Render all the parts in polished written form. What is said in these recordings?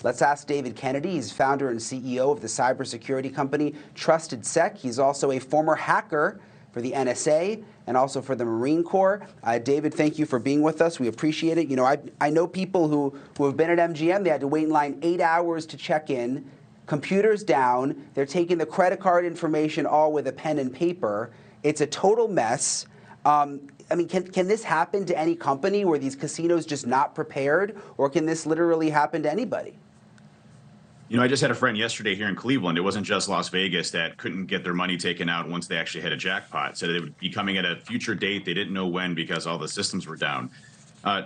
Let's ask David Kennedy. He's founder and CEO of the cybersecurity company TrustedSec. He's also a former hacker for the NSA and also for the Marine Corps. David, thank you for being with us. We appreciate it. You know, I know people who have been at MGM. They had to wait in line 8 hours to check in. Computers down. They're taking the credit card information all with a pen and paper. It's a total mess. I mean, can this happen to any company? Were these casinos just not prepared? Or can this literally happen to anybody? You know, I just had a friend yesterday here in Cleveland. It wasn't just Las Vegas that couldn't get their money taken out once they actually hit a jackpot. So they would be coming at a future date. They didn't know when because all the systems were down.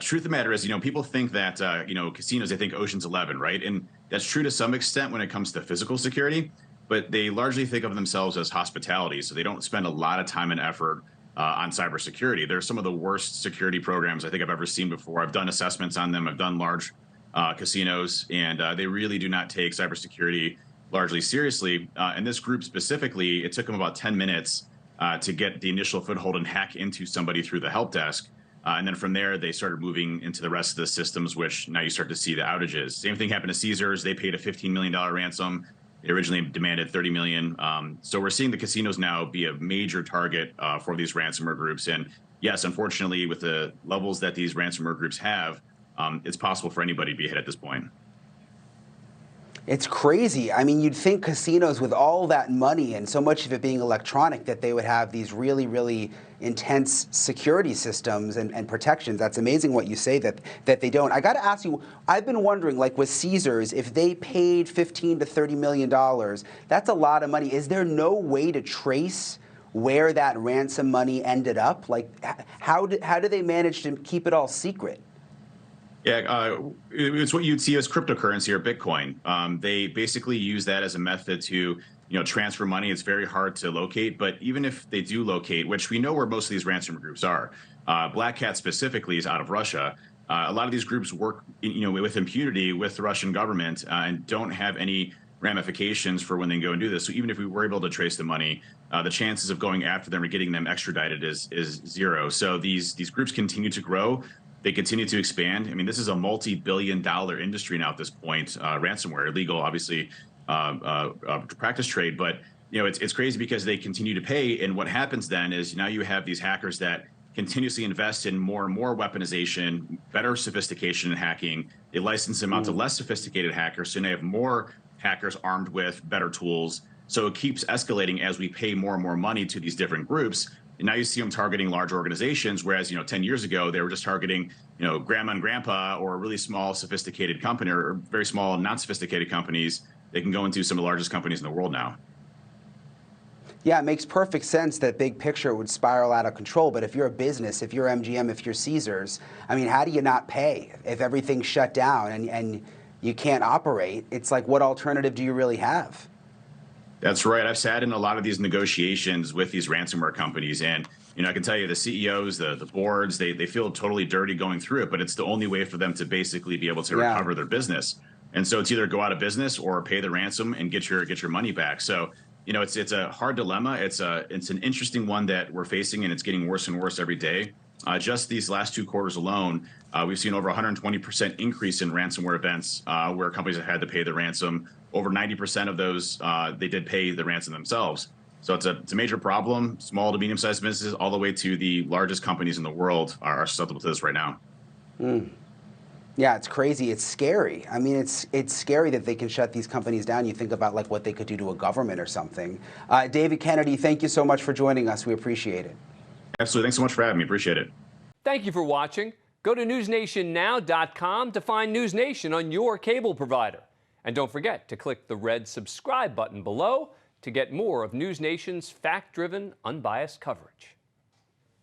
Truth of the matter is, you know, people think that, you know, casinos, they think Ocean's 11, right? And that's true to some extent when it comes to physical security, but they largely think of themselves as hospitality. So they don't spend a lot of time and effort on cybersecurity. They're some of the worst security programs I think I've ever seen before. I've done assessments on them. I've done large casinos, and they really do not take cybersecurity largely seriously. And this group specifically, it took them about 10 minutes to get the initial foothold and hack into somebody through the help desk. And then from there, they started moving into the rest of the systems, which now you start to see the outages. Same thing happened to Caesars. They paid a $15 million ransom. They originally demanded $30 million. So we're seeing the casinos now be a major target for these ransomware groups. And yes, unfortunately, with the levels that these ransomware groups have, it's possible for anybody to be hit at this point. It's crazy. I mean, you'd think casinos with all that money and so much of it being electronic that they would have these really, really intense security systems and protections. That's amazing what you say that they don't. I got to ask you, I've been wondering, like with Caesars, if they paid $15 to $30 million, that's a lot of money. Is there no way to trace where that ransom money ended up? Like, how do they manage to keep it all secret? Yeah, it's what you'd see as cryptocurrency or Bitcoin. They basically use that as a method to, transfer money. It's very hard to locate, but even if they do locate, which we know where most of these ransomware groups are, Black Hat specifically is out of Russia. A lot of these groups work, with impunity with the Russian government and don't have any ramifications for when they go and do this. So even if we were able to trace the money, the chances of going after them or getting them extradited is zero. So these groups continue to grow. They continue to expand. I mean, this is a multi-billion-dollar industry now at this point. Ransomware, illegal, obviously, practice trade, but it's crazy because they continue to pay. And what happens then is now you have these hackers that continuously invest in more and more weaponization, better sophistication in hacking. They license them out to less sophisticated hackers, so now you have more hackers armed with better tools. So it keeps escalating as we pay more and more money to these different groups. And now you see them targeting large organizations, whereas 10 years ago they were just targeting grandma and grandpa or a really small sophisticated company or very small non-sophisticated companies. They can go into some of the largest companies in the world now. Yeah, it makes perfect sense that big picture would spiral out of control. But if you're a business, if you're MGM, if you're Caesars, I mean, how do you not pay if everything's shut down and you can't operate? It's like, what alternative do you really have? That's right. I've sat in a lot of these negotiations with these ransomware companies, and I can tell you the CEOs, the boards, they feel totally dirty going through it, but it's the only way for them to basically be able to recover their business. And so it's either go out of business or pay the ransom and get your money back. So it's a hard dilemma. It's an interesting one that we're facing, and it's getting worse and worse every day. Just these last 2 quarters alone, we've seen over 120% increase in ransomware events where companies have had to pay the ransom. Over 90% of those, they did pay the ransom themselves. So it's a major problem. Small to medium-sized businesses, all the way to the largest companies in the world are susceptible to this right now. Yeah, it's crazy. It's scary. I mean, it's scary that they can shut these companies down. You think about like what they could do to a government or something. David Kennedy, thank you so much for joining us. We appreciate it. Absolutely. Thanks so much for having me. Appreciate it. Thank you for watching. Go to newsnationnow.com to find NewsNation on your cable provider. And don't forget to click the red subscribe button below to get more of NewsNation's fact-driven, unbiased coverage.